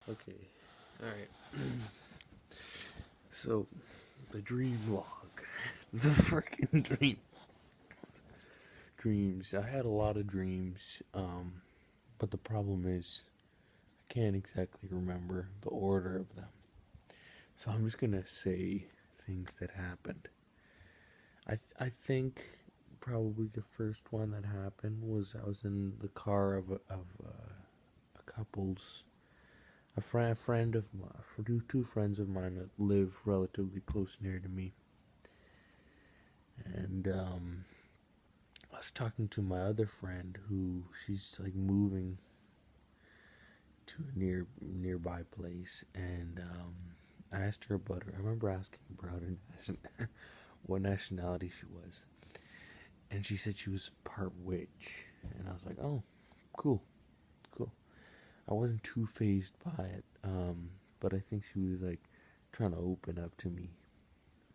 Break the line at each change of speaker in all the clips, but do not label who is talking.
Okay, alright. So, the dream log. The freaking dreams. I had a lot of dreams, but the problem is, I can't exactly remember the order of them. So I'm just gonna say things that happened. I think probably the first one that happened was I was in the car of a couple's a friend of mine, two friends of mine that live relatively close near to me, and I was talking to my other friend who she's like moving to a nearby place, and I asked her about her. I remember asking about her what nationality she was, and she said she was part witch, and I was like, oh, cool, cool. I wasn't too phased by it, but I think she was like trying to open up to me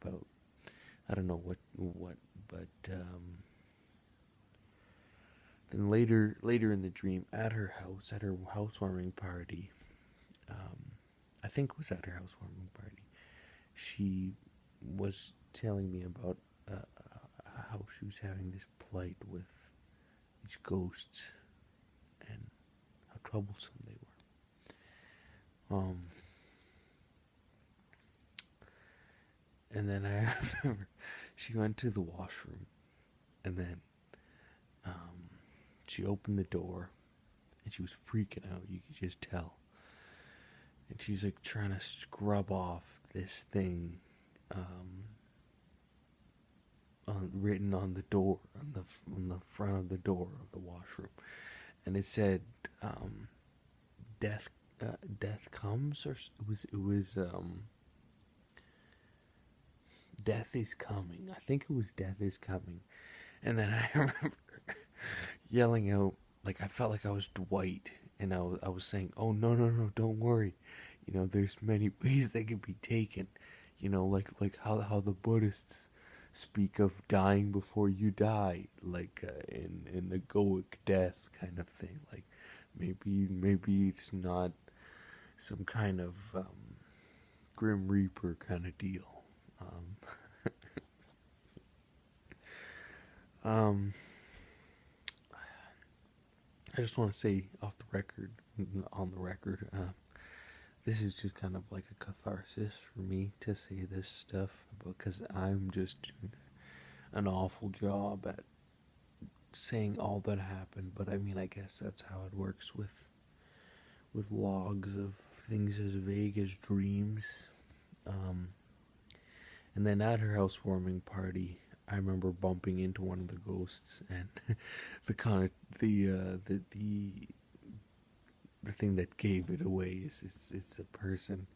about I don't know what, but then later in the dream, at her housewarming party, I think it was at her housewarming party, she was telling me about how she was having this plight with these ghosts and how troublesome they were. And then I remember she went to the washroom, and then she opened the door, and she was freaking out. You could just tell. And she's like trying to scrub off this thing written on the door, on the front of the door of the washroom, and it said, "Death, death comes," or it was "Death is coming." I think it was "Death is coming," and then I remember yelling out, like I felt like I was Dwight, and I was saying, "Oh no, no, no, don't worry, there's many ways that can be taken, like how the Buddhists speak of dying before you die, like in the egoic death kind of thing. Like maybe it's not some kind of Grim Reaper kind of deal." Um, I just want to say on the record, this is just kind of like a catharsis for me to say this stuff because I'm just doing an awful job at saying all that happened. But I mean, I guess that's how it works with logs of things as vague as dreams. And then at her housewarming party, I remember bumping into one of the ghosts, and the thing that gave it away is it's a person,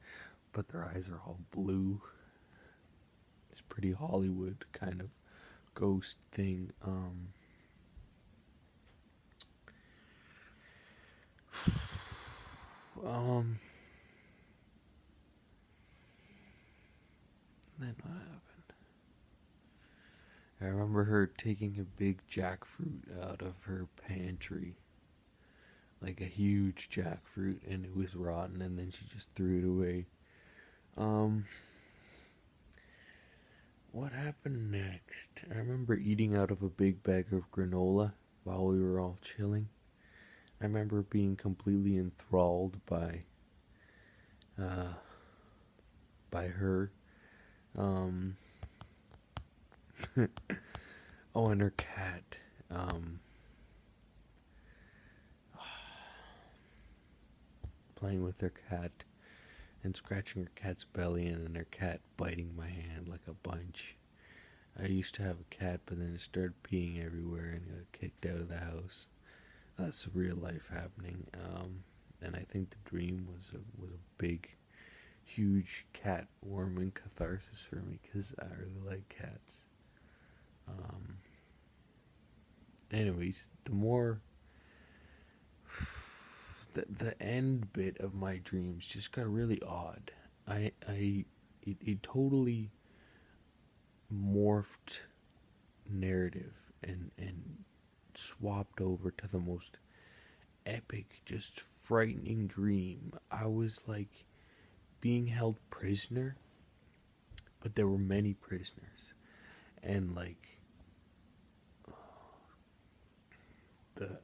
but their eyes are all blue. It's pretty Hollywood kind of ghost thing. Then what happened? I remember her taking a big jackfruit out of her pantry, like a huge jackfruit, and it was rotten, and then she just threw it away. What happened next? I remember eating out of a big bag of granola while we were all chilling. I remember being completely enthralled by her. Um, oh, and her cat. Playing with her cat and scratching her cat's belly, and then her cat biting my hand like a bunch. I used to have a cat, but then it started peeing everywhere and got kicked out of the house. That's real life happening. And I think the dream was a big, huge cat warming catharsis for me because I really like cats. Anyways, the end bit of my dreams just got really odd. It totally morphed narrative and swapped over to the most epic, just frightening dream. I was like being held prisoner, but there were many prisoners, and like the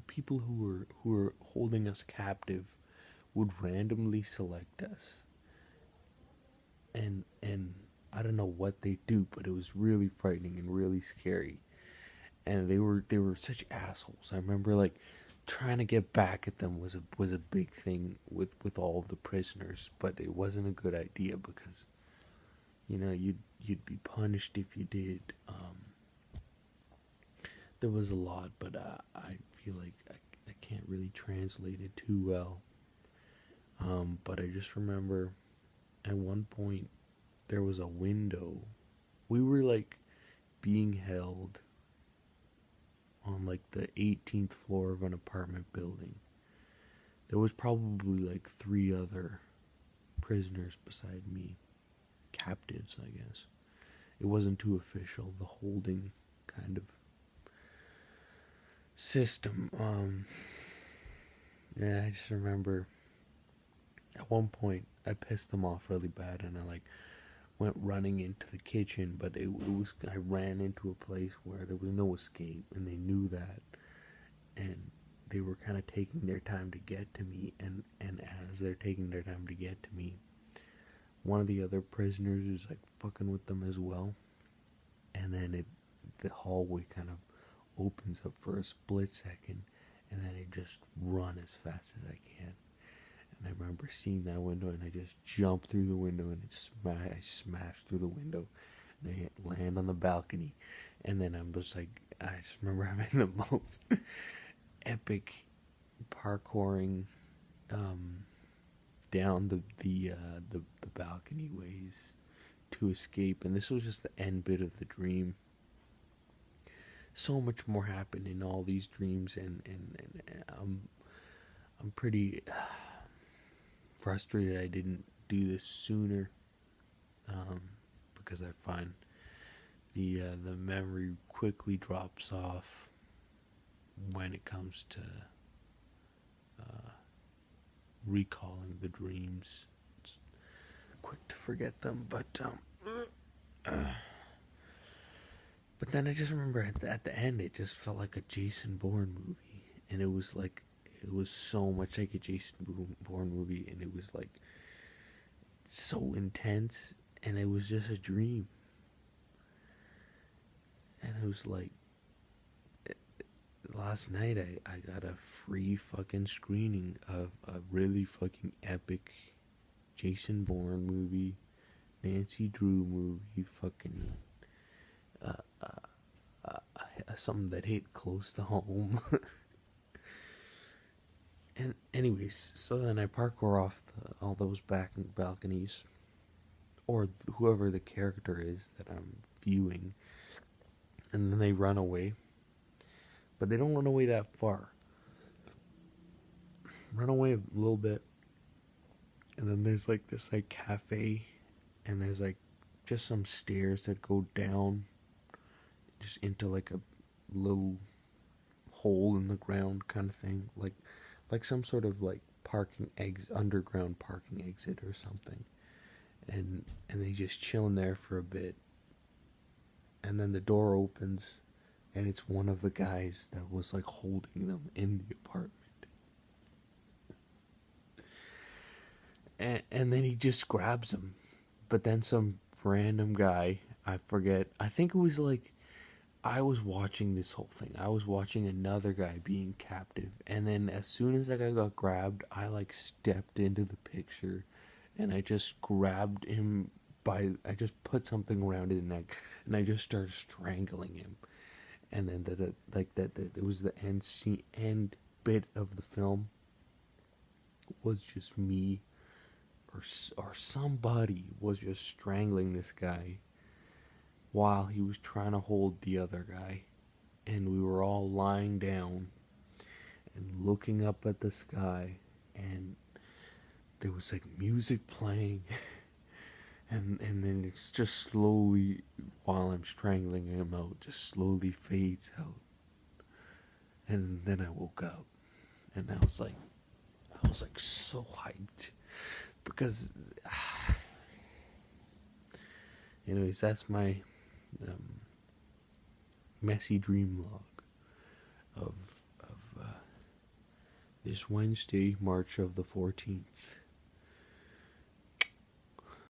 people who were holding us captive would randomly select us, and I don't know what they do, but it was really frightening and really scary. And they were such assholes. I remember like trying to get back at them was a big thing with all of the prisoners, but it wasn't a good idea because you'd be punished if you did. There was a lot, but I feel like I can't really translate it too well. But I just remember at one point there was a window. We were like being held on like the 18th floor of an apartment building. There was probably like 3 other prisoners beside me, captives, I guess. It wasn't too official, the holding kind of system. Yeah, I just remember at one point I pissed them off really bad, and I like went running into the kitchen, but it was I ran into a place where there was no escape, and they knew that, and they were kind of taking their time to get to me, and as they're taking their time to get to me, one of the other prisoners is like fucking with them as well, and then the hallway kind of opens up for a split second, and then I just run as fast as I can. And I remember seeing that window, and I just jumped through the window, and I smashed through the window, and I land on the balcony. And then I'm just like, I just remember having the most epic parkouring down the balcony ways to escape. And this was just the end bit of the dream. So much more happened in all these dreams, and I'm pretty frustrated I didn't do this sooner, because I find the memory quickly drops off when it comes to recalling the dreams. It's quick to forget them, but then I just remember at the end it just felt like a Jason Bourne movie, and it was so much like a Jason Bourne movie, and it was like so intense, and it was just a dream. And it was like, last night I got a free fucking screening of a really fucking epic Jason Bourne movie, Nancy Drew movie, fucking something that hit close to home. And anyways, so then I parkour off all those back balconies, or whoever the character is that I'm viewing, and then they run away. But they don't run away that far. Run away a little bit, and then there's like this like cafe, and there's like just some stairs that go down just into like a little hole in the ground kind of thing, like some sort of like underground parking exit or something, and they just chill in there for a bit, and then the door opens, and it's one of the guys that was like holding them in the apartment, and then he just grabs them, but then some random guy, I forget, I think it was like, I was watching this whole thing. I was watching another guy being captive, and then as soon as that guy got grabbed, I like stepped into the picture, and I just grabbed him I just put something around his neck, and I just started strangling him. And then it was the end bit of the film was just me, or somebody was just strangling this guy while he was trying to hold the other guy, and we were all lying down and looking up at the sky, and there was like music playing, and then it's just slowly, while I'm strangling him out, just slowly fades out, and then I woke up, and I was like, I was like so hyped because, anyways, that's my messy dream log of this Wednesday, March of the 14th.